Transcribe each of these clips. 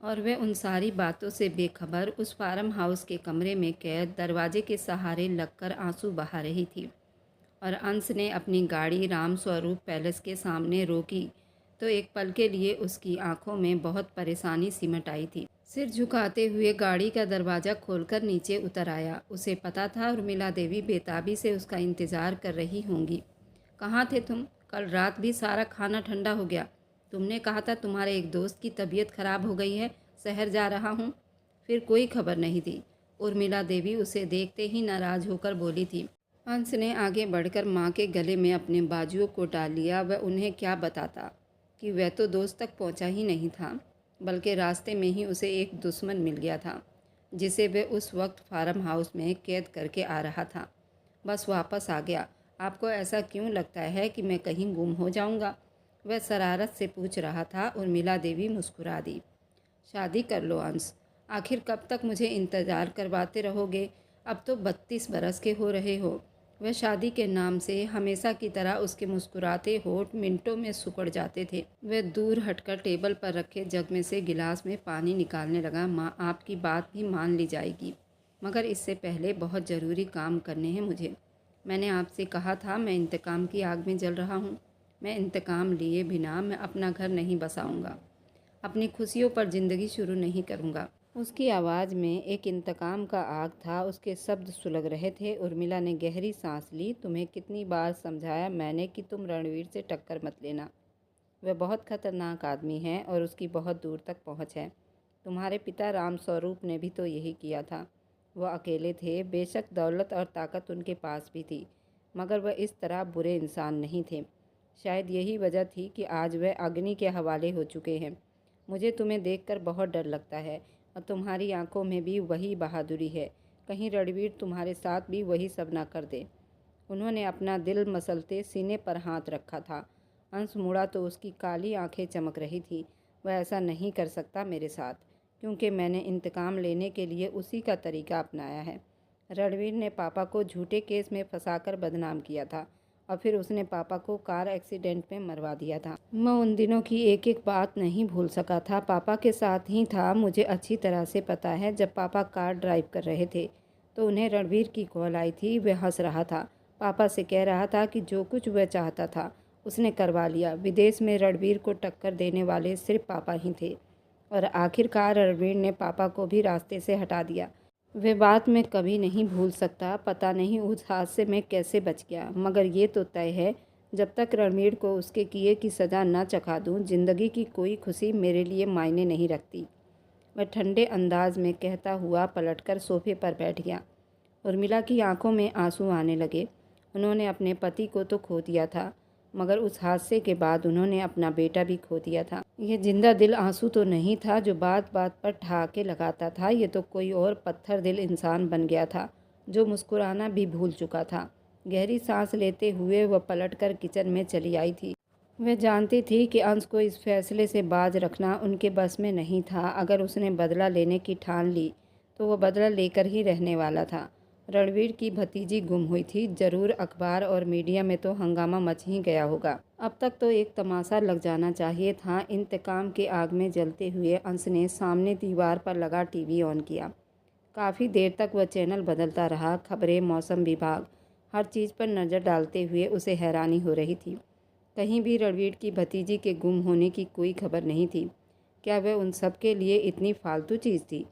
और वह उन सारी बातों से बेखबर उस फार्म हाउस के कमरे में कैद दरवाजे के सहारे लगकर आंसू बहा रही थी। और अंश ने अपनी गाड़ी राम स्वरूप पैलेस के सामने रोकी तो एक पल के लिए उसकी आंखों में बहुत परेशानी सिमट आई थी। सिर झुकाते हुए गाड़ी का दरवाज़ा खोलकर नीचे उतर आया। उसे पता था उर्मिला देवी बेताबी से उसका इंतज़ार कर रही होंगी। कहाँ थे तुम? कल रात भी सारा खाना ठंडा हो गया। तुमने कहा था तुम्हारे एक दोस्त की तबीयत खराब हो गई है, शहर जा रहा हूँ। फिर कोई खबर नहीं थी। उर्मिला देवी उसे देखते ही नाराज़ होकर बोली थी। अंश ने आगे बढ़कर माँ के गले में अपने बाजुओं को डाल लिया। वह उन्हें क्या बताता कि वह तो दोस्त तक पहुँचा ही नहीं था, बल्कि रास्ते में ही उसे एक दुश्मन मिल गया था जिसे वह उस वक्त फार्म हाउस में कैद करके आ रहा था। बस वापस आ गया। आपको ऐसा क्यों लगता है कि मैं कहीं गुम हो जाऊंगा? वह शरारत से पूछ रहा था। उर्मिला देवी मुस्कुरा दी। शादी कर लो अंश। आखिर कब तक मुझे इंतज़ार करवाते रहोगे? अब तो 32 बरस के हो रहे हो। वह शादी के नाम से हमेशा की तरह उसके मुस्कुराते होठ मिनटों में सिकुड़ जाते थे। वह दूर हटकर टेबल पर रखे जग में से गिलास में पानी निकालने लगा। माँ, आपकी बात भी मान ली जाएगी, मगर इससे पहले बहुत ज़रूरी काम करने हैं मुझे। मैंने आपसे कहा था मैं इंतकाम की आग में जल रहा हूँ। मैं इंतकाम लिए बिना मैं अपना घर नहीं बसाऊंगा, अपनी खुशियों पर ज़िंदगी शुरू नहीं करूंगा। उसकी आवाज़ में एक इंतकाम का आग था। उसके शब्द सुलग रहे थे। उर्मिला ने गहरी सांस ली। तुम्हें कितनी बार समझाया मैंने कि तुम रणवीर से टक्कर मत लेना। वह बहुत खतरनाक आदमी है और उसकी बहुत दूर तक पहुंच है। तुम्हारे पिता राम स्वरूप ने भी तो यही किया था। वह अकेले थे, बेशक दौलत और ताकत उनके पास भी थी, मगर वह इस तरह बुरे इंसान नहीं थे। शायद यही वजह थी कि आज वह अग्नि के हवाले हो चुके हैं। मुझे तुम्हें देखकर बहुत डर लगता है और तुम्हारी आंखों में भी वही बहादुरी है। कहीं रणवीर तुम्हारे साथ भी वही सब ना कर दे। उन्होंने अपना दिल मसलते सीने पर हाथ रखा था। अंश मुड़ा तो उसकी काली आंखें चमक रही थी। वह ऐसा नहीं कर सकता मेरे साथ, क्योंकि मैंने इंतकाम लेने के लिए उसी का तरीका अपनाया है। रणवीर ने पापा को झूठे केस में फंसाकर बदनाम किया था और फिर उसने पापा को कार एक्सीडेंट में मरवा दिया था। मैं उन दिनों की एक एक बात नहीं भूल सका था। पापा के साथ ही था। मुझे अच्छी तरह से पता है, जब पापा कार ड्राइव कर रहे थे तो उन्हें रणवीर की कॉल आई थी। वह हंस रहा था, पापा से कह रहा था कि जो कुछ वह चाहता था उसने करवा लिया। विदेश में रणवीर को टक्कर देने वाले सिर्फ पापा ही थे और आखिरकार रणवीर ने पापा को भी रास्ते से हटा दिया। वे बात मैं कभी नहीं भूल सकता। पता नहीं उस हादसे में कैसे बच गया, मगर ये तो तय है, जब तक रणवीर को उसके किए की सज़ा न चखा दूं, जिंदगी की कोई खुशी मेरे लिए मायने नहीं रखती। वह ठंडे अंदाज में कहता हुआ पलटकर सोफे पर बैठ गया। उर्मिला की आंखों में आंसू आने लगे। उन्होंने अपने पति को तो खो दिया था, मगर उस हादसे के बाद उन्होंने अपना बेटा भी खो दिया था। यह जिंदा दिल आंसू तो नहीं था जो बात बात पर ठहाके लगाता था। ये तो कोई और पत्थर दिल इंसान बन गया था जो मुस्कुराना भी भूल चुका था। गहरी सांस लेते हुए वह पलटकर किचन में चली आई थी। वह जानती थी कि अंश को इस फैसले से बाज रखना उनके बस में नहीं था। अगर उसने बदला लेने की ठान ली तो वह बदला लेकर ही रहने वाला था। रणवीर की भतीजी गुम हुई थी। जरूर अखबार और मीडिया में तो हंगामा मच ही गया होगा। अब तक तो एक तमाशा लग जाना चाहिए था। इंतकाम की आग में जलते हुए अंश ने सामने दीवार पर लगा टीवी ऑन किया। काफ़ी देर तक वह चैनल बदलता रहा। खबरें, मौसम विभाग, हर चीज़ पर नज़र डालते हुए उसे हैरानी हो रही थी। कहीं भी रणवीर की भतीजी के गुम होने की कोई खबर नहीं थी। क्या वह उन सब के लिए इतनी फालतू चीज़ थी?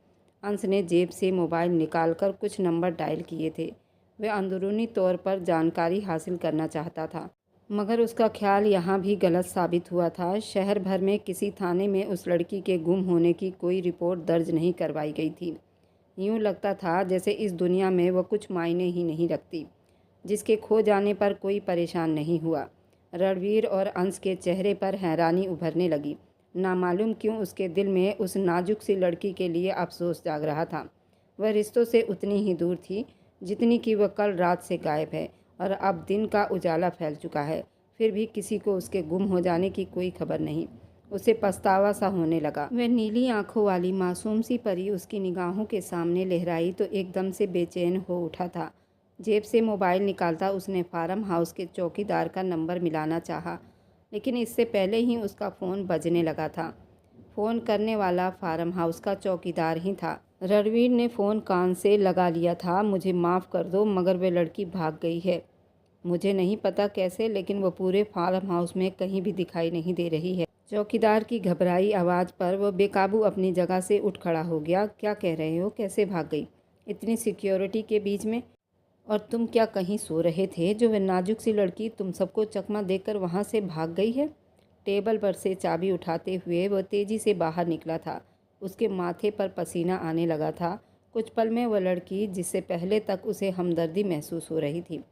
अंश ने जेब से मोबाइल निकालकर कुछ नंबर डायल किए थे। वह अंदरूनी तौर पर जानकारी हासिल करना चाहता था, मगर उसका ख्याल यहाँ भी गलत साबित हुआ था। शहर भर में किसी थाने में उस लड़की के गुम होने की कोई रिपोर्ट दर्ज नहीं करवाई गई थी। यूँ लगता था जैसे इस दुनिया में वह कुछ मायने ही नहीं रखती, जिसके खो जाने पर कोई परेशान नहीं हुआ। रणवीर और अंश के चेहरे पर हैरानी उभरने लगी। नामालूम क्यों उसके दिल में उस नाजुक सी लड़की के लिए अफसोस जाग रहा था। वह रिश्तों से उतनी ही दूर थी जितनी कि वह कल रात से गायब है, और अब दिन का उजाला फैल चुका है, फिर भी किसी को उसके गुम हो जाने की कोई खबर नहीं। उसे पछतावा सा होने लगा। वह नीली आंखों वाली मासूम सी परी उसकी निगाहों के सामने लहराई तो एकदम से बेचैन हो उठा था। जेब से मोबाइल निकालता उसने फार्म हाउस के चौकीदार का नंबर मिलाना चाहा, लेकिन इससे पहले ही उसका फ़ोन बजने लगा था। फ़ोन करने वाला फार्म हाउस का चौकीदार ही था। रणवीर ने फ़ोन कान से लगा लिया था। मुझे माफ़ कर दो मगर वह लड़की भाग गई है। मुझे नहीं पता कैसे, लेकिन वो पूरे फार्म हाउस में कहीं भी दिखाई नहीं दे रही है। चौकीदार की घबराई आवाज़ पर वह बेकाबू अपनी जगह से उठ खड़ा हो गया। क्या कह रहे हो? कैसे भाग गई इतनी सिक्योरिटी के बीच में? और तुम क्या कहीं सो रहे थे जो वह नाजुक सी लड़की तुम सबको चकमा देकर वहाँ से भाग गई है? टेबल पर से चाबी उठाते हुए वह तेज़ी से बाहर निकला था। उसके माथे पर पसीना आने लगा था। कुछ पल में वह लड़की, जिससे पहले तक उसे हमदर्दी महसूस हो रही थी,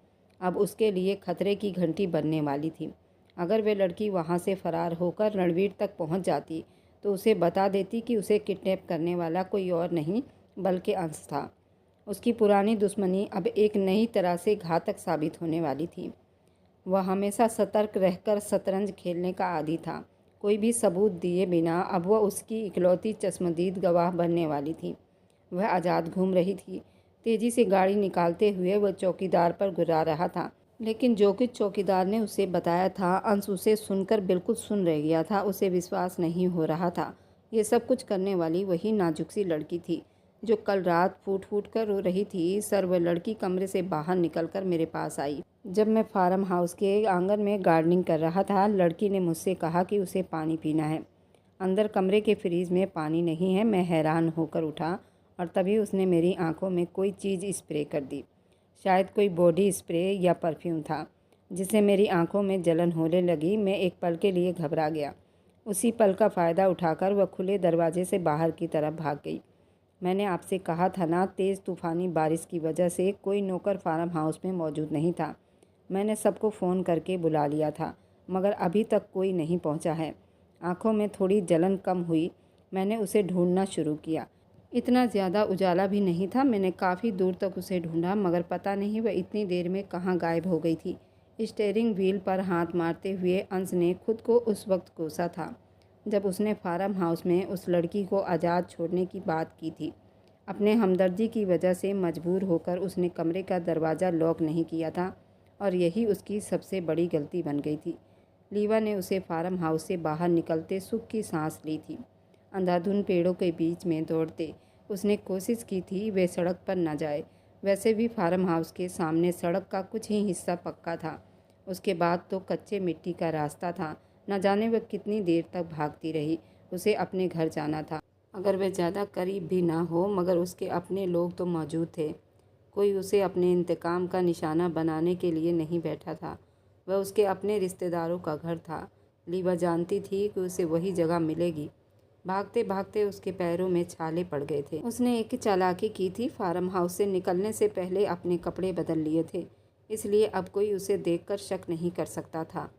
अब उसके लिए खतरे की घंटी बनने वाली थी। अगर वह लड़की वहाँ से फरार होकर रणवीर तक पहुँच जाती तो उसे बता देती कि उसे किडनैप करने वाला कोई और नहीं बल्कि अंश था। उसकी पुरानी दुश्मनी अब एक नई तरह से घातक साबित होने वाली थी। वह हमेशा सतर्क रहकर शतरंज खेलने का आदी था। कोई भी सबूत दिए बिना अब वह उसकी इकलौती चश्मदीद गवाह बनने वाली थी। वह आज़ाद घूम रही थी। तेज़ी से गाड़ी निकालते हुए वह चौकीदार पर गुर्रा रहा था, लेकिन जो कुछ चौकीदार ने उसे बताया था, अंश उसे सुनकर बिल्कुल सुन रह गया था। उसे विश्वास नहीं हो रहा था। ये सब कुछ करने वाली वही नाजुक सी लड़की थी जो कल रात फूट फूट कर रो रही थी। सर, वह लड़की कमरे से बाहर निकलकर मेरे पास आई। जब मैं फार्म हाउस के आंगन में गार्डनिंग कर रहा था, लड़की ने मुझसे कहा कि उसे पानी पीना है। अंदर कमरे के फ्रीज में पानी नहीं है। मैं हैरान होकर उठा और तभी उसने मेरी आंखों में कोई चीज़ स्प्रे कर दी। शायद कोई बॉडी स्प्रे या परफ्यूम था, जिससे मेरी आंखों में जलन होने लगी। मैं एक पल के लिए घबरा गया। उसी पल का फ़ायदा उठाकर वह खुले दरवाजे से बाहर की तरफ भाग गई। मैंने आपसे कहा था ना, तेज़ तूफ़ानी बारिश की वजह से कोई नौकर फार्म हाउस में मौजूद नहीं था। मैंने सबको फ़ोन करके बुला लिया था, मगर अभी तक कोई नहीं पहुंचा है। आंखों में थोड़ी जलन कम हुई। मैंने उसे ढूंढना शुरू किया। इतना ज़्यादा उजाला भी नहीं था। मैंने काफ़ी दूर तक उसे ढूंढा, मगर पता नहीं वह इतनी देर में कहाँ गायब हो गई थी। स्टीयरिंग व्हील पर हाथ मारते हुए अंश ने खुद को उस वक्त कोसा था जब उसने फार्म हाउस में उस लड़की को आज़ाद छोड़ने की बात की थी। अपने हमदर्दी की वजह से मजबूर होकर उसने कमरे का दरवाज़ा लॉक नहीं किया था, और यही उसकी सबसे बड़ी गलती बन गई थी। लीवा ने उसे फार्म हाउस से बाहर निकलते सुख की सांस ली थी। अंधाधुंध पेड़ों के बीच में दौड़ते उसने कोशिश की थी वे सड़क पर न जाए। वैसे भी फार्म हाउस के सामने सड़क का कुछ ही हिस्सा पक्का था। उसके बाद तो कच्चे मिट्टी का रास्ता था। न जाने वह कितनी देर तक भागती रही। उसे अपने घर जाना था। अगर वह ज़्यादा करीब भी ना हो, मगर उसके अपने लोग तो मौजूद थे। कोई उसे अपने इंतकाम का निशाना बनाने के लिए नहीं बैठा था। वह उसके अपने रिश्तेदारों का घर था। लीवा जानती थी कि उसे वही जगह मिलेगी। भागते भागते उसके पैरों में छाले पड़ गए थे। उसने एक चालाकी की थी। फार्म हाउस से निकलने से पहले अपने कपड़े बदल लिए थे, इसलिए अब कोई उसे देखकर शक नहीं कर सकता था।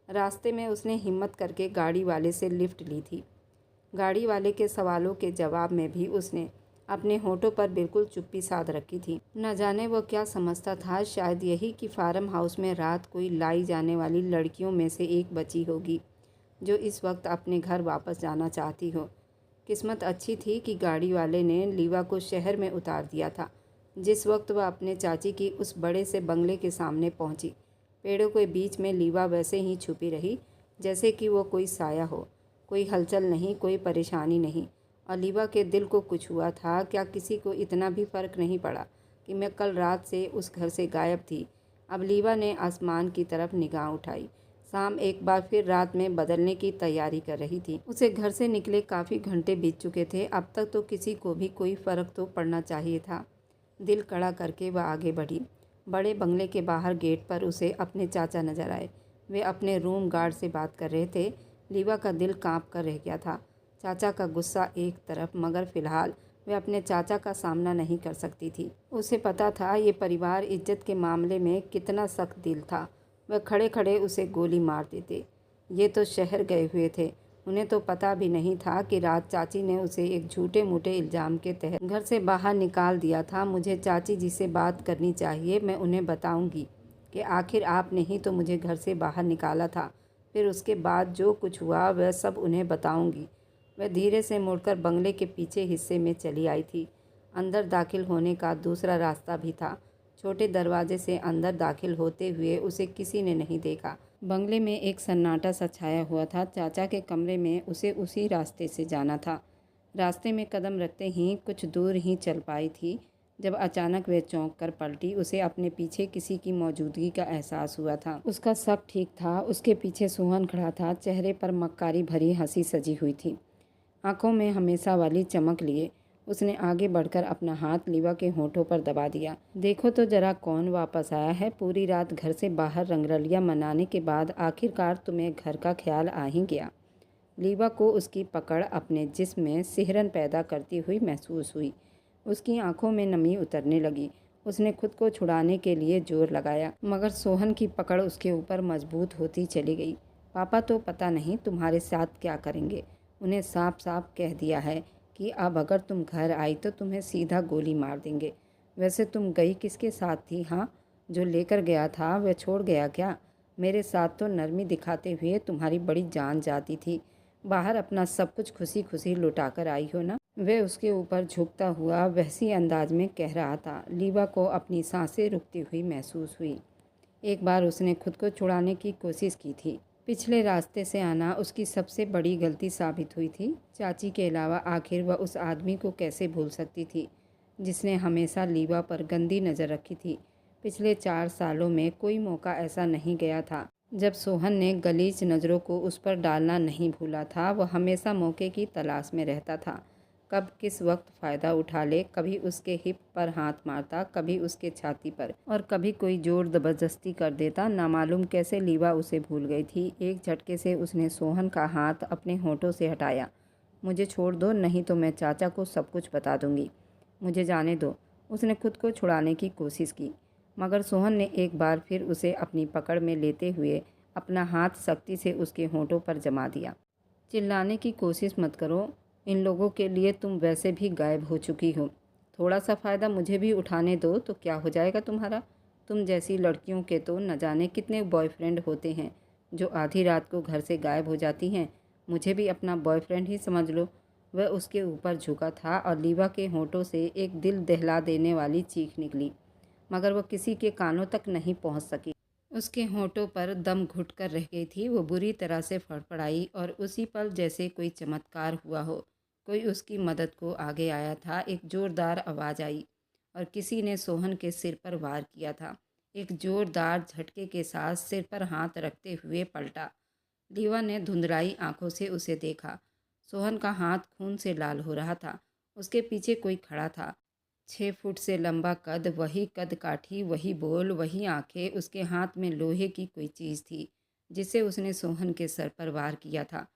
रास्ते में उसने हिम्मत करके गाड़ी वाले से लिफ्ट ली थी। गाड़ी वाले के सवालों के जवाब में भी उसने अपने होठों पर बिल्कुल चुप्पी साध रखी थी। न जाने वह क्या समझता था, शायद यही कि फार्म हाउस में रात कोई लाई जाने वाली लड़कियों में से एक बची होगी जो इस वक्त अपने घर वापस जाना चाहती हो। किस्मत अच्छी थी कि गाड़ी वाले ने लीवा को शहर में उतार दिया था जिस वक्त वह अपने चाची की उस बड़े से बंगले के सामने पहुंची। पेड़ों के बीच में लीवा वैसे ही छुपी रही जैसे कि वो कोई साया हो। कोई हलचल नहीं, कोई परेशानी नहीं। और लीवा के दिल को कुछ हुआ था। क्या किसी को इतना भी फ़र्क नहीं पड़ा कि मैं कल रात से उस घर से गायब थी? अब लीवा ने आसमान की तरफ निगाह उठाई। शाम एक बार फिर रात में बदलने की तैयारी कर रही थी। उसे घर से निकले काफ़ी घंटे बीत चुके थे। अब तक तो किसी को भी कोई फ़र्क तो पड़ना चाहिए था। दिल कड़ा करके वह आगे बढ़ी। बड़े बंगले के बाहर गेट पर उसे अपने चाचा नजर आए। वे अपने रूम गार्ड से बात कर रहे थे। लीवा का दिल कांप कर रह गया था। चाचा का गुस्सा एक तरफ, मगर फ़िलहाल वह अपने चाचा का सामना नहीं कर सकती थी। उसे पता था ये परिवार इज्जत के मामले में कितना सख्त दिल था। वह खड़े खड़े उसे गोली मार देते। ये तो शहर गए हुए थे। उन्हें तो पता भी नहीं था कि रात चाची ने उसे एक झूठे मूठे इल्ज़ाम के तहत घर से बाहर निकाल दिया था। मुझे चाची जी से बात करनी चाहिए। मैं उन्हें बताऊंगी कि आखिर आपने ही तो मुझे घर से बाहर निकाला था। फिर उसके बाद जो कुछ हुआ वह सब उन्हें बताऊंगी। वह धीरे से मुड़कर बंगले के पीछे हिस्से में चली आई थी। अंदर दाखिल होने का दूसरा रास्ता भी था। छोटे दरवाजे से अंदर दाखिल होते हुए उसे किसी ने नहीं देखा। बंगले में एक सन्नाटा सा छाया हुआ था। चाचा के कमरे में उसे उसी रास्ते से जाना था। रास्ते में कदम रखते ही कुछ दूर ही चल पाई थी जब अचानक वह चौंक कर पलटी। उसे अपने पीछे किसी की मौजूदगी का एहसास हुआ था। उसका शक ठीक था। उसके पीछे सोहन खड़ा था। चेहरे पर मक्कारी भरी हंसी सजी हुई थी, आंखों में हमेशा वाली चमक लिए। उसने आगे बढ़कर अपना हाथ लीवा के होठों पर दबा दिया। देखो तो जरा कौन वापस आया है। पूरी रात घर से बाहर रंगरलियां मनाने के बाद आखिरकार तुम्हें घर का ख्याल आ ही गया। लीवा को उसकी पकड़ अपने जिस्म में सिहरन पैदा करती हुई महसूस हुई। उसकी आंखों में नमी उतरने लगी। उसने खुद को छुड़ाने के लिए जोर लगाया, मगर सोहन की पकड़ उसके ऊपर मजबूत होती चली गई। पापा तो पता नहीं तुम्हारे साथ क्या करेंगे। उन्हें साफ साफ कह दिया है कि अब अगर तुम घर आई तो तुम्हें सीधा गोली मार देंगे। वैसे तुम गई किसके साथ थी? हाँ, जो लेकर गया था वह छोड़ गया क्या? मेरे साथ तो नरमी दिखाते हुए तुम्हारी बड़ी जान जाती थी। बाहर अपना सब कुछ खुशी खुशी लुटा कर आई हो ना? वह उसके ऊपर झुकता हुआ वहसी अंदाज में कह रहा था। लीवा को अपनी सांसें रुकती हुई महसूस हुई। एक बार उसने खुद को छुड़ाने की कोशिश की थी। पिछले रास्ते से आना उसकी सबसे बड़ी गलती साबित हुई थी। चाची के अलावा आखिर वह उस आदमी को कैसे भूल सकती थी जिसने हमेशा लीवा पर गंदी नज़र रखी थी। पिछले 4 सालों में कोई मौका ऐसा नहीं गया था जब सोहन ने गलीज नज़रों को उस पर डालना नहीं भूला था। वह हमेशा मौके की तलाश में रहता था, कब किस वक्त फ़ायदा उठा ले। कभी उसके हिप पर हाथ मारता, कभी उसके छाती पर, और कभी कोई जोर ज़बरदस्ती कर देता। नामालूम कैसे लीवा उसे भूल गई थी। एक झटके से उसने सोहन का हाथ अपने होठों से हटाया। मुझे छोड़ दो, नहीं तो मैं चाचा को सब कुछ बता दूंगी। मुझे जाने दो। उसने खुद को छुड़ाने की कोशिश की, मगर सोहन ने एक बार फिर उसे अपनी पकड़ में लेते हुए अपना हाथ सख्ती से उसके होठों पर जमा दिया। चिल्लाने की कोशिश मत करो। इन लोगों के लिए तुम वैसे भी गायब हो चुकी हो। थोड़ा सा फ़ायदा मुझे भी उठाने दो तो क्या हो जाएगा तुम्हारा? तुम जैसी लड़कियों के तो न जाने कितने बॉयफ्रेंड होते हैं जो आधी रात को घर से गायब हो जाती हैं। मुझे भी अपना बॉयफ्रेंड ही समझ लो। वह उसके ऊपर झुका था और लीवा के होठों से एक दिल दहला देने वाली चीख निकली, मगर वह किसी के कानों तक नहीं पहुंच सकी। उसके होठों पर दम घुट कर रह गई थी। वो बुरी तरह से फड़फड़ाई और उसी पल जैसे कोई चमत्कार हुआ हो, कोई उसकी मदद को आगे आया था। एक जोरदार आवाज़ आई और किसी ने सोहन के सिर पर वार किया था। एक जोरदार झटके के साथ सिर पर हाथ रखते हुए पलटा। लीवा ने धुंधलाई आंखों से उसे देखा। सोहन का हाथ खून से लाल हो रहा था। उसके पीछे कोई खड़ा था। 6 फुट से लंबा कद, वही कद काठी, वही बोल, वही आंखें। उसके हाथ में लोहे की कोई चीज़ थी जिसे उसने सोहन के सर पर वार किया था।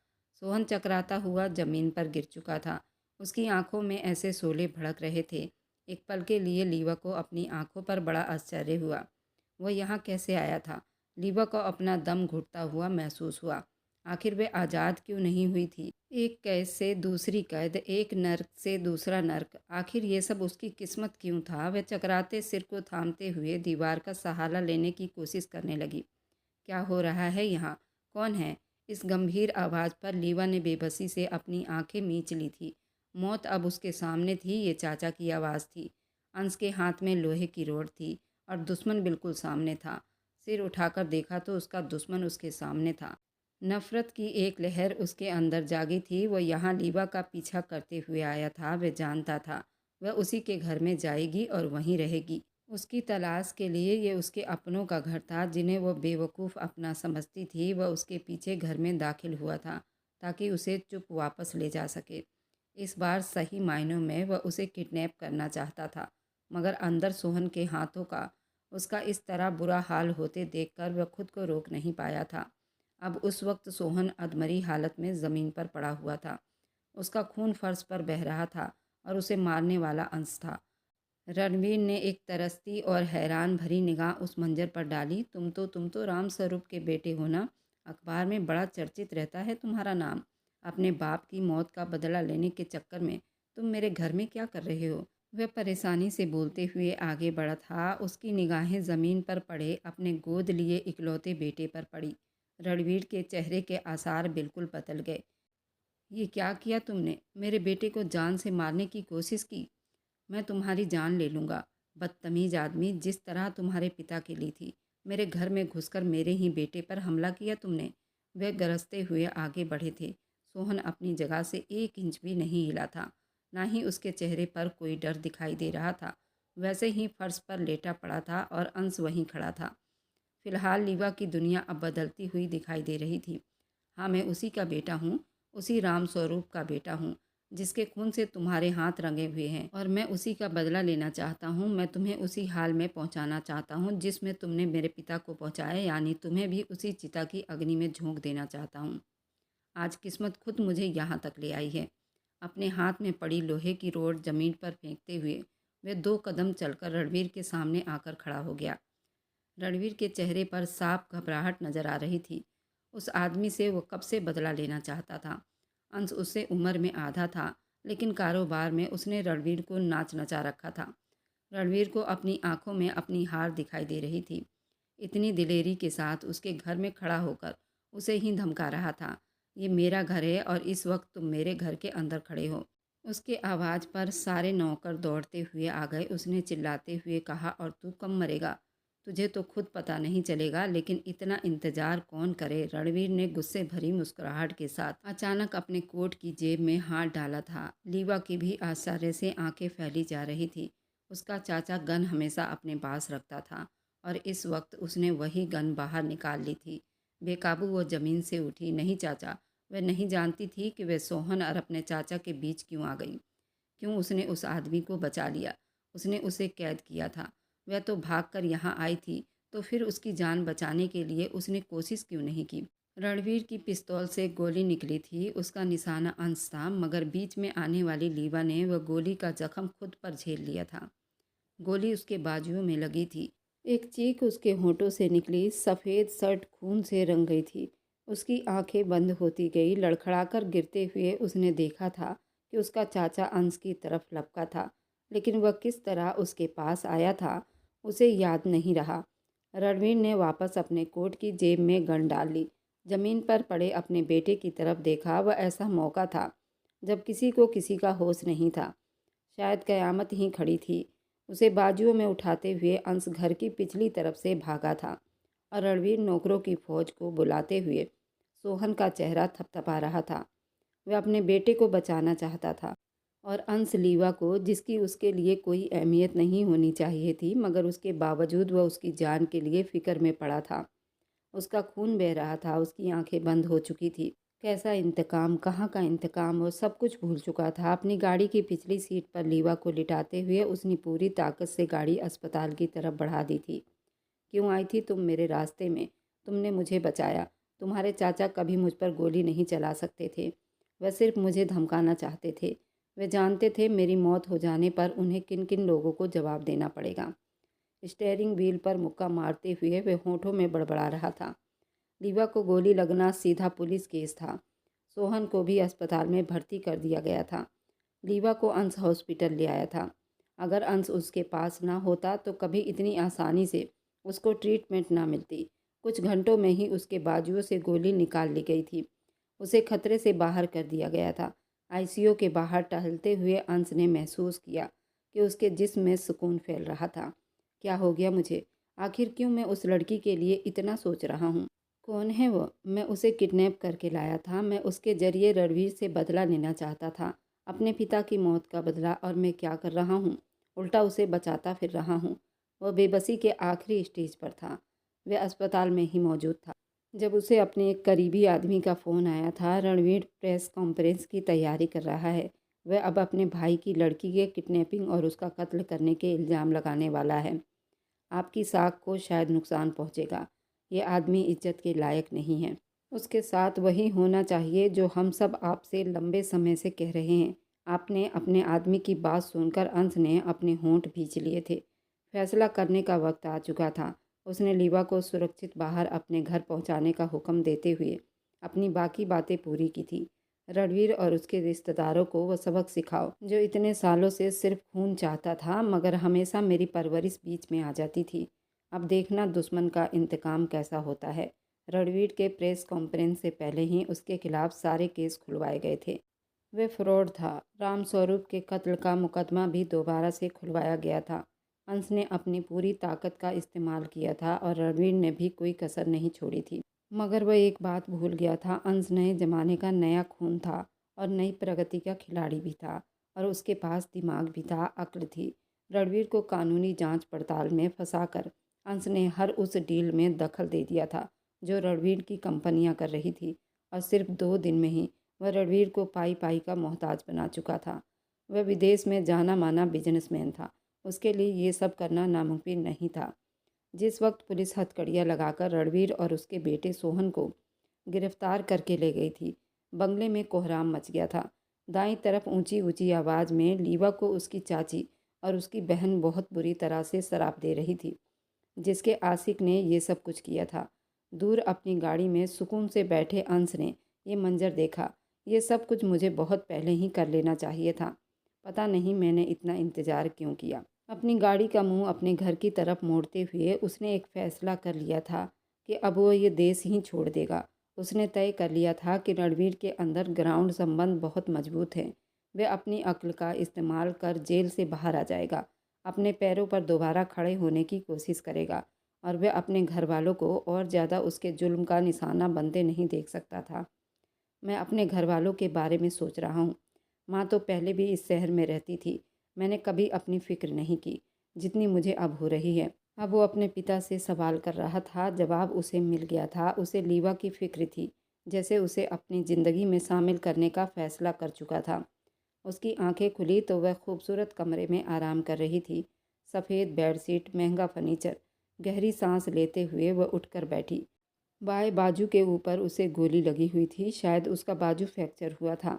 सोहन चकराता हुआ जमीन पर गिर चुका था। उसकी आंखों में ऐसे शोले भड़क रहे थे। एक पल के लिए लीवा को अपनी आंखों पर बड़ा आश्चर्य हुआ। वह यहाँ कैसे आया था? लीवा को अपना दम घुटता हुआ महसूस हुआ। आखिर वे आज़ाद क्यों नहीं हुई थी? एक कैद से दूसरी कैद, एक नर्क से दूसरा नर्क। आखिर ये सब उसकी किस्मत क्यों था? वह चकराते सिर को थामते हुए दीवार का सहारा लेने की कोशिश करने लगी। क्या हो रहा है यहाँ? कौन है? इस गंभीर आवाज़ पर लीवा ने बेबसी से अपनी आंखें मींच ली थी। मौत अब उसके सामने थी। ये चाचा की आवाज़ थी। अंश के हाथ में लोहे की रोड थी और दुश्मन बिल्कुल सामने था। सिर उठाकर देखा तो उसका दुश्मन उसके सामने था। नफ़रत की एक लहर उसके अंदर जागी थी। वह यहाँ लीवा का पीछा करते हुए आया था। वह जानता था वह उसी के घर में जाएगी और वहीं रहेगी। उसकी तलाश के लिए ये उसके अपनों का घर था जिन्हें वह बेवकूफ़ अपना समझती थी। वह उसके पीछे घर में दाखिल हुआ था ताकि उसे चुप वापस ले जा सके। इस बार सही मायनों में वह उसे किडनैप करना चाहता था, मगर अंदर सोहन के हाथों का उसका इस तरह बुरा हाल होते देखकर वह खुद को रोक नहीं पाया था। अब उस वक्त सोहन अधमरी हालत में ज़मीन पर पड़ा हुआ था। उसका खून फर्श पर बह रहा था और उसे मारने वाला अंश था। रणवीर ने एक तरसती और हैरान भरी निगाह उस मंजर पर डाली। तुम तो राम स्वरूप के बेटे हो ना? अखबार में बड़ा चर्चित रहता है तुम्हारा नाम। अपने बाप की मौत का बदला लेने के चक्कर में तुम मेरे घर में क्या कर रहे हो? वह परेशानी से बोलते हुए आगे बढ़ा था। उसकी निगाहें ज़मीन पर पड़े अपने गोद लिए इकलौते बेटे पर पड़ी। रणवीर के चेहरे के आसार बिल्कुल बदल गए। ये क्या किया तुमने? मेरे बेटे को जान से मारने की कोशिश की? मैं तुम्हारी जान ले लूँगा। बदतमीज आदमी, जिस तरह तुम्हारे पिता की ली थी। मेरे घर में घुसकर मेरे ही बेटे पर हमला किया तुमने। वह गरजते हुए आगे बढ़े थे। सोहन अपनी जगह से 1 इंच भी नहीं हिला था, ना ही उसके चेहरे पर कोई डर दिखाई दे रहा था। वैसे ही फर्श पर लेटा पड़ा था और अंश वहीं खड़ा था। फिलहाल लीवा की दुनिया अब बदलती हुई दिखाई दे रही थी। हाँ, मैं उसी का बेटा हूँ, उसी राम स्वरूप का बेटा हूँ, जिसके खून से तुम्हारे हाथ रंगे हुए हैं, और मैं उसी का बदला लेना चाहता हूँ। मैं तुम्हें उसी हाल में पहुँचाना चाहता हूँ जिसमें तुमने मेरे पिता को पहुँचाया, यानी तुम्हें भी उसी चिता की अग्नि में झोंक देना चाहता हूँ। आज किस्मत खुद मुझे यहाँ तक ले आई है। अपने हाथ में पड़ी लोहे की रोड जमीन पर फेंकते हुए वह 2 कदम चलकर रणवीर के सामने आकर खड़ा हो गया। रणवीर के चेहरे पर साफ घबराहट नजर आ रही थी। उस आदमी से वो कब से बदला लेना चाहता था। अंश उससे उम्र में आधा था, लेकिन कारोबार में उसने रणवीर को नाच नचा रखा था। रणवीर को अपनी आंखों में अपनी हार दिखाई दे रही थी। इतनी दिलेरी के साथ उसके घर में खड़ा होकर उसे ही धमका रहा था। ये मेरा घर है और इस वक्त तुम मेरे घर के अंदर खड़े हो। उसके आवाज़ पर सारे नौकर दौड़ते हुए आ गए। उसने चिल्लाते हुए कहा, और तू कब मरेगा? तुझे तो खुद पता नहीं चलेगा, लेकिन इतना इंतजार कौन करे? रणवीर ने गुस्से भरी मुस्कुराहट के साथ अचानक अपने कोट की जेब में हाथ डाला था। लीवा की भी आश्चर्य से आंखें फैली जा रही थी। उसका चाचा गन हमेशा अपने पास रखता था और इस वक्त उसने वही गन बाहर निकाल ली थी। बेकाबू वो जमीन से उठी। नहीं चाचा, वह नहीं जानती थी कि वह सोहन और अपने चाचा के बीच क्यों आ गई। क्यों उसने उस आदमी को बचा लिया? उसने उसे कैद किया था। वह तो भागकर यहाँ आई थी, तो फिर उसकी जान बचाने के लिए उसने कोशिश क्यों नहीं की? रणवीर की पिस्तौल से गोली निकली थी। उसका निशाना अंश था, मगर बीच में आने वाली लीवा ने वह गोली का जख्म खुद पर झेल लिया था। गोली उसके बाजुओं में लगी थी। एक चीख उसके होठों से निकली। सफ़ेद शर्ट खून से रंग गई थी। उसकी आंखें बंद होती गई। लड़खड़ाकर गिरते हुए उसने देखा था कि उसका चाचा अंश की तरफ लपका था, लेकिन वह किस तरह उसके पास आया था उसे याद नहीं रहा। रणवीर ने वापस अपने कोट की जेब में गन डाल ली। जमीन पर पड़े अपने बेटे की तरफ देखा। वह ऐसा मौका था जब किसी को किसी का होश नहीं था। शायद कयामत ही खड़ी थी। उसे बाजुओं में उठाते हुए अंश घर की पिछली तरफ से भागा था और रणवीर नौकरों की फौज को बुलाते हुए सोहन का चेहरा थपथपा रहा था। वह अपने बेटे को बचाना चाहता था और अंश लीवा को, जिसकी उसके लिए कोई अहमियत नहीं होनी चाहिए थी, मगर उसके बावजूद वह उसकी जान के लिए फिक्र में पड़ा था। उसका खून बह रहा था। उसकी आंखें बंद हो चुकी थी। कैसा इंतकाम, कहाँ का इंतकाम, वो सब कुछ भूल चुका था। अपनी गाड़ी की पिछली सीट पर लीवा को लिटाते हुए उसने पूरी ताकत से गाड़ी अस्पताल की तरफ बढ़ा दी थी। क्यों आई थी तुम मेरे रास्ते में? तुमने मुझे बचाया। तुम्हारे चाचा कभी मुझ पर गोली नहीं चला सकते थे। वह सिर्फ मुझे धमकाना चाहते थे। वे जानते थे मेरी मौत हो जाने पर उन्हें किन किन लोगों को जवाब देना पड़ेगा। स्टीयरिंग व्हील पर मुक्का मारते हुए वह होठों में बड़बड़ा रहा था। लीवा को गोली लगना सीधा पुलिस केस था। सोहन को भी अस्पताल में भर्ती कर दिया गया था। लीवा को अंश हॉस्पिटल ले आया था। अगर अंश उसके पास ना होता तो कभी इतनी आसानी से उसको ट्रीटमेंट ना मिलती। कुछ घंटों में ही उसके बाजुओं से गोली निकाल ली गई थी। उसे खतरे से बाहर कर दिया गया था। आईसीयू के बाहर टहलते हुए अंश ने महसूस किया कि उसके जिस्म में सुकून फैल रहा था। क्या हो गया मुझे? आखिर क्यों मैं उस लड़की के लिए इतना सोच रहा हूँ? कौन है वो? मैं उसे किडनैप करके लाया था। मैं उसके ज़रिए रणवीर से बदला लेना चाहता था, अपने पिता की मौत का बदला। और मैं क्या कर रहा हूँ? उल्टा उसे बचाता फिर रहा हूँ। वह बेबसी के आखिरी स्टेज पर था। वह अस्पताल में ही मौजूद था जब उसे अपने एक करीबी आदमी का फ़ोन आया था। रणवीर प्रेस कॉन्फ्रेंस की तैयारी कर रहा है। वह अब अपने भाई की लड़की के किडनैपिंग और उसका कत्ल करने के इल्ज़ाम लगाने वाला है। आपकी साख को शायद नुकसान पहुंचेगा। ये आदमी इज्जत के लायक नहीं है। उसके साथ वही होना चाहिए जो हम सब आपसे लंबे समय से कह रहे हैं। आपने अपने आदमी की बात सुनकर अंश ने अपने होंठ भींच लिए थे। फैसला करने का वक्त आ चुका था। उसने लीवा को सुरक्षित बाहर अपने घर पहुंचाने का हुक्म देते हुए अपनी बाकी बातें पूरी की थी। रणवीर और उसके रिश्तेदारों को वह सबक सिखाओ जो इतने सालों से सिर्फ खून चाहता था, मगर हमेशा मेरी परवरिश बीच में आ जाती थी। अब देखना दुश्मन का इंतकाम कैसा होता है। रणवीर के प्रेस कॉन्फ्रेंस से पहले ही उसके खिलाफ सारे केस खुलवाए गए थे। वह फ्रॉड था। राम स्वरूप के कत्ल का मुकदमा भी दोबारा से खुलवाया गया था। अंश ने अपनी पूरी ताकत का इस्तेमाल किया था और रणवीर ने भी कोई कसर नहीं छोड़ी थी। मगर वह एक बात भूल गया था, अंश नए ज़माने का नया खून था और नई प्रगति का खिलाड़ी भी था और उसके पास दिमाग भी था, अक्ल थी। रणवीर को कानूनी जांच पड़ताल में फंसाकर अंश ने हर उस डील में दखल दे दिया था जो रणवीर की कंपनियां कर रही थी और सिर्फ 2 दिन में ही वह रणवीर को पाई पाई का मोहताज बना चुका था। वह विदेश में जाना माना बिजनेसमैन था, उसके लिए ये सब करना नामुमकिन नहीं था। जिस वक्त पुलिस हथकड़ियाँ लगाकर रणवीर और उसके बेटे सोहन को गिरफ्तार करके ले गई थी, बंगले में कोहराम मच गया था। दाईं तरफ ऊंची ऊंची आवाज़ में लीवा को उसकी चाची और उसकी बहन बहुत बुरी तरह से शराब दे रही थी, जिसके आशिक ने ये सब कुछ किया था। दूर अपनी गाड़ी में सुकून से बैठे अंश ने ये मंजर देखा। ये सब कुछ मुझे बहुत पहले ही कर लेना चाहिए था, पता नहीं मैंने इतना इंतज़ार क्यों किया। अपनी गाड़ी का मुंह अपने घर की तरफ मोड़ते हुए उसने एक फ़ैसला कर लिया था कि अब वो ये देश ही छोड़ देगा। उसने तय कर लिया था कि रणवीर के अंदर ग्राउंड संबंध बहुत मजबूत हैं। वह अपनी अक्ल का इस्तेमाल कर जेल से बाहर आ जाएगा, अपने पैरों पर दोबारा खड़े होने की कोशिश करेगा और वह अपने घर वालों को और ज़्यादा उसके जुल्म का निशाना बनते नहीं देख सकता था। मैं अपने घर वालों के बारे में सोच रहा हूँ। माँ तो पहले भी इस शहर में रहती थी, मैंने कभी अपनी फ़िक्र नहीं की जितनी मुझे अब हो रही है। अब वो अपने पिता से सवाल कर रहा था, जवाब उसे मिल गया था। उसे लीवा की फ़िक्र थी, जैसे उसे अपनी ज़िंदगी में शामिल करने का फ़ैसला कर चुका था। उसकी आंखें खुली तो वह खूबसूरत कमरे में आराम कर रही थी। सफ़ेद बेडशीट, महंगा फर्नीचर। गहरी सांस लेते हुए वह उठकर बैठी। बाएं बाजू के ऊपर उसे गोली लगी हुई थी, शायद उसका बाजू फ्रैक्चर हुआ था।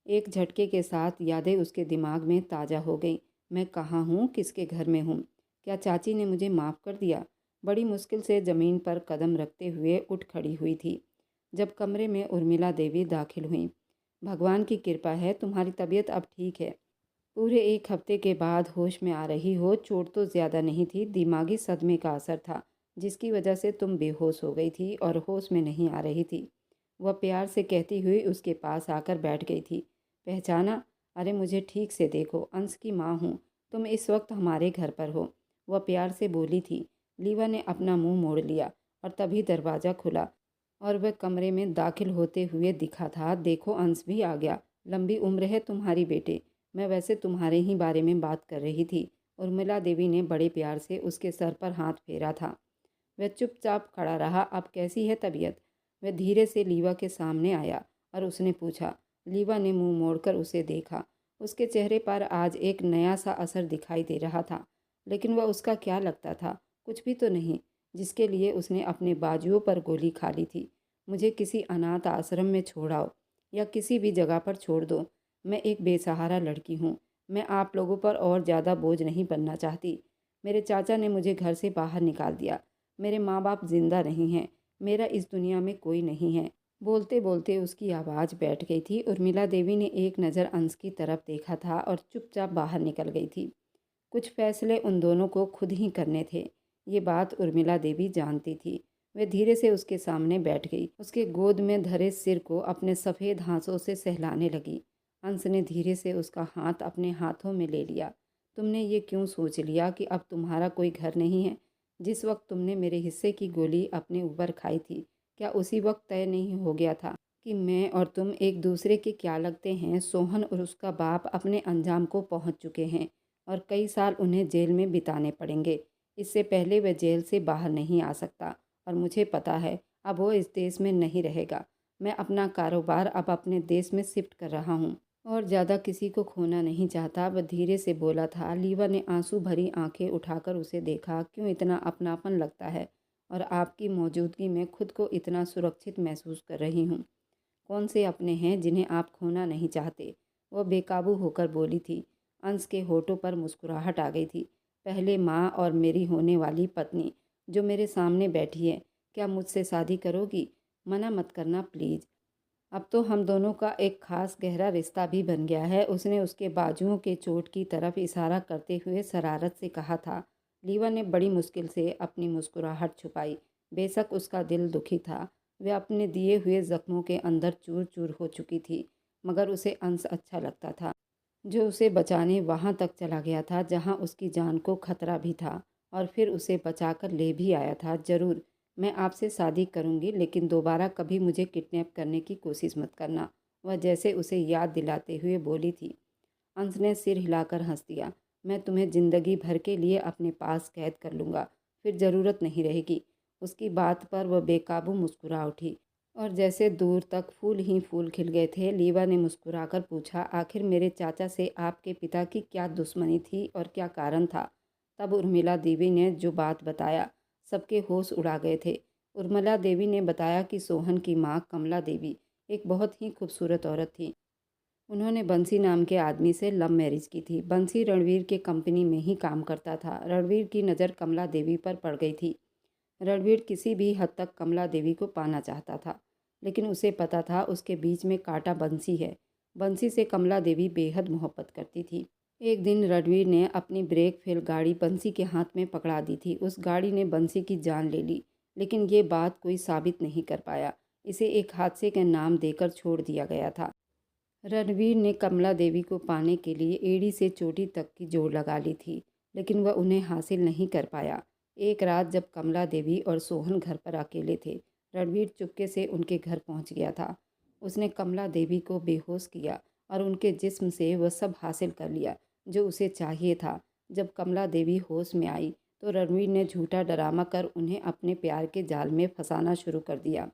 एक झटके के साथ यादें उसके दिमाग में ताज़ा हो गईं। मैं कहाँ हूँ, किसके घर में हूँ? क्या चाची ने मुझे माफ़ कर दिया? बड़ी मुश्किल से ज़मीन पर कदम रखते हुए उठ खड़ी हुई थी जब कमरे में उर्मिला देवी दाखिल हुईं। भगवान की कृपा है, तुम्हारी तबीयत अब ठीक है। पूरे 1 हफ्ते के बाद होश में आ रही हो। चोट तो ज़्यादा नहीं थी, दिमागी सदमे का असर था जिसकी वजह से तुम बेहोश हो गई थी और होश में नहीं आ रही थी। वह प्यार से कहती हुई उसके पास आकर बैठ गई थी। पहचाना? अरे मुझे ठीक से देखो, अंश की माँ हूँ, तुम इस वक्त हमारे घर पर हो, वह प्यार से बोली थी। लीवा ने अपना मुंह मोड़ लिया और तभी दरवाज़ा खुला और वह कमरे में दाखिल होते हुए दिखा था। देखो, अंश भी आ गया। लंबी उम्र है तुम्हारी बेटे, मैं वैसे तुम्हारे ही बारे में बात कर रही थी। उर्मिला देवी ने बड़े प्यार से उसके सर पर हाथ फेरा था। वह चुपचाप खड़ा रहा। अब कैसी है तबीयत? वह धीरे से लीवा के सामने आया और उसने पूछा। लीवा ने मुंह मोड़कर उसे देखा। उसके चेहरे पर आज एक नया सा असर दिखाई दे रहा था, लेकिन वह उसका क्या लगता था? कुछ भी तो नहीं, जिसके लिए उसने अपने बाजुओं पर गोली खा ली थी। मुझे किसी अनाथ आश्रम में छोड़ाओ या किसी भी जगह पर छोड़ दो। मैं एक बेसहारा लड़की हूँ। मैं आप लोगों पर और ज़्यादा बोझ नहीं बनना चाहती। मेरे चाचा ने मुझे घर से बाहर निकाल दिया। मेरे माँ बाप जिंदा नहीं हैं। मेरा इस दुनिया में कोई नहीं है। बोलते बोलते उसकी आवाज़ बैठ गई थी। उर्मिला देवी ने एक नज़र अंश की तरफ देखा था और चुपचाप बाहर निकल गई थी। कुछ फैसले उन दोनों को खुद ही करने थे, ये बात उर्मिला देवी जानती थी। वह धीरे से उसके सामने बैठ गई, उसके गोद में धरे सिर को अपने सफ़ेद हाथों से सहलाने लगी। अंश ने धीरे से उसका हाथ अपने हाथों में ले लिया। तुमने ये क्यों सोच लिया कि अब तुम्हारा कोई घर नहीं है? जिस वक्त तुमने मेरे हिस्से की गोली अपने ऊपर खाई थी, क्या उसी वक्त तय नहीं हो गया था कि मैं और तुम एक दूसरे के क्या लगते हैं? सोहन और उसका बाप अपने अंजाम को पहुंच चुके हैं और कई साल उन्हें जेल में बिताने पड़ेंगे। इससे पहले वह जेल से बाहर नहीं आ सकता और मुझे पता है अब वो इस देश में नहीं रहेगा। मैं अपना कारोबार अब अपने देश में शिफ्ट कर रहा हूँ और ज़्यादा किसी को खोना नहीं चाहता, वह धीरे से बोला था। लीवा ने आंसू भरी आंखें उठाकर उसे देखा। क्यों इतना अपनापन लगता है और आपकी मौजूदगी में खुद को इतना सुरक्षित महसूस कर रही हूँ। कौन से अपने हैं जिन्हें आप खोना नहीं चाहते? वह बेकाबू होकर बोली थी। अंश के होठों पर मुस्कुराहट आ गई थी। पहले माँ और मेरी होने वाली पत्नी जो मेरे सामने बैठी है, क्या मुझसे शादी करोगी? मना मत करना प्लीज़। अब तो हम दोनों का एक खास गहरा रिश्ता भी बन गया है, उसने उसके बाजुओं के चोट की तरफ इशारा करते हुए शरारत से कहा था। लीवा ने बड़ी मुश्किल से अपनी मुस्कुराहट छुपाई। बेशक उसका दिल दुखी था, वह अपने दिए हुए जख्मों के अंदर चूर चूर हो चुकी थी, मगर उसे अंश अच्छा लगता था। जो उसे बचाने वहाँ तक चला गया था जहाँ उसकी जान को खतरा भी था, और फिर उसे बचाकर ले भी आया था। ज़रूर, मैं आपसे शादी करूँगी, लेकिन दोबारा कभी मुझे किडनैप करने की कोशिश मत करना, वह जैसे उसे याद दिलाते हुए बोली थी। अंश ने सिर हिलाकर हंस दिया। मैं तुम्हें ज़िंदगी भर के लिए अपने पास कैद कर लूँगा, फिर ज़रूरत नहीं रहेगी। उसकी बात पर वह बेकाबू मुस्कुरा उठी, और जैसे दूर तक फूल ही फूल खिल गए थे। लीवा ने मुस्कुराकर पूछा, आखिर मेरे चाचा से आपके पिता की क्या दुश्मनी थी और क्या कारण था? तब उर्मिला देवी ने जो बात बताया, सबके होश उड़ा गए थे। उर्मिला देवी ने बताया कि सोहन की माँ कमला देवी एक बहुत ही खूबसूरत औरत थी। उन्होंने बंसी नाम के आदमी से लव मैरिज की थी। बंसी रणवीर के कंपनी में ही काम करता था। रणवीर की नज़र कमला देवी पर पड़ गई थी। रणवीर किसी भी हद तक कमला देवी को पाना चाहता था, लेकिन उसे पता था उसके बीच में कांटा बंसी है। बंसी से कमला देवी बेहद मोहब्बत करती थी। एक दिन रणवीर ने अपनी ब्रेक फेल गाड़ी बंसी के हाथ में पकड़ा दी थी। उस गाड़ी ने बंसी की जान ले ली, लेकिन ये बात कोई साबित नहीं कर पाया। इसे एक हादसे के नाम देकर छोड़ दिया गया था। रणवीर ने कमला देवी को पाने के लिए एड़ी से चोटी तक की जोड़ लगा ली थी, लेकिन वह उन्हें हासिल नहीं कर पाया। एक रात जब कमला देवी और सोहन घर पर अकेले थे, रणवीर चुपके से उनके घर पहुंच गया था। उसने कमला देवी को बेहोश किया और उनके जिस्म से वह सब हासिल कर लिया जो उसे चाहिए था। जब कमला देवी होश में आई तो रणवीर ने झूठा डरामा कर उन्हें अपने प्यार के जाल में फंसाना शुरू कर दिया,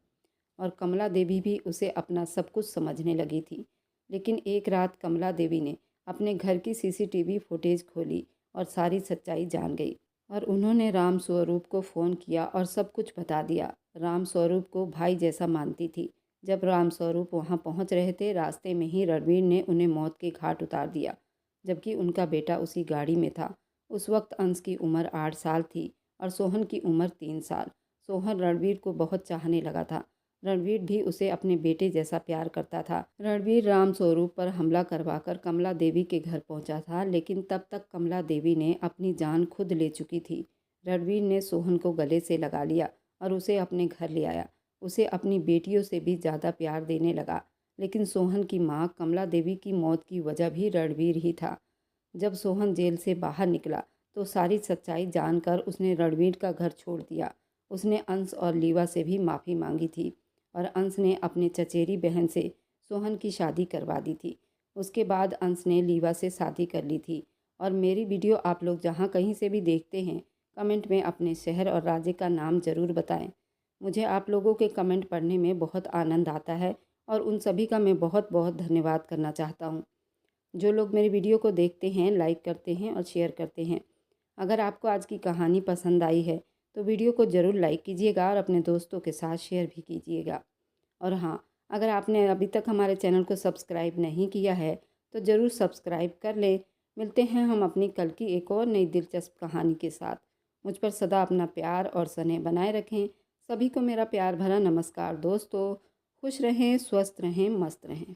और कमला देवी भी उसे अपना सब कुछ समझने लगी थी। लेकिन एक रात कमला देवी ने अपने घर की सीसीटीवी फुटेज खोली और सारी सच्चाई जान गई, और उन्होंने राम स्वरूप को फ़ोन किया और सब कुछ बता दिया। राम स्वरूप को भाई जैसा मानती थी। जब राम स्वरूप वहाँ पहुँच रहे थे, रास्ते में ही रणवीर ने उन्हें मौत के घाट उतार दिया, जबकि उनका बेटा उसी गाड़ी में था। उस वक्त अंश की उम्र 8 साल थी और सोहन की उम्र 3 साल। सोहन रणवीर को बहुत चाहने लगा था। रणवीर भी उसे अपने बेटे जैसा प्यार करता था। रणवीर राम स्वरूप पर हमला करवाकर कमला देवी के घर पहुंचा था, लेकिन तब तक कमला देवी ने अपनी जान खुद ले चुकी थी। रणवीर ने सोहन को गले से लगा लिया और उसे अपने घर ले आया। उसे अपनी बेटियों से भी ज़्यादा प्यार देने लगा। लेकिन सोहन की माँ कमला देवी की मौत की वजह भी रणवीर ही था। जब सोहन जेल से बाहर निकला तो सारी सच्चाई जानकर उसने रणवीर का घर छोड़ दिया। उसने अंश और लीवा से भी माफ़ी मांगी थी, और अंश ने अपने चचेरी बहन से सोहन की शादी करवा दी थी। उसके बाद अंश ने लीवा से शादी कर ली थी। और मेरी वीडियो आप लोग जहाँ कहीं से भी देखते हैं, कमेंट में अपने शहर और राज्य का नाम ज़रूर बताएं। मुझे आप लोगों के कमेंट पढ़ने में बहुत आनंद आता है, और उन सभी का मैं बहुत बहुत धन्यवाद करना चाहता हूँ। जो लोग मेरी वीडियो को देखते हैं, लाइक करते हैं और शेयर करते हैं। अगर आपको आज की कहानी पसंद आई है तो वीडियो को ज़रूर लाइक कीजिएगा और अपने दोस्तों के साथ शेयर भी कीजिएगा। और हाँ, अगर आपने अभी तक हमारे चैनल को सब्सक्राइब नहीं किया है तो ज़रूर सब्सक्राइब कर लें। मिलते हैं हम अपनी कल की एक और नई दिलचस्प कहानी के साथ। मुझ पर सदा अपना प्यार और स्नेह बनाए रखें। सभी को मेरा प्यार भरा नमस्कार दोस्तों। खुश रहें, स्वस्थ रहें, मस्त रहें।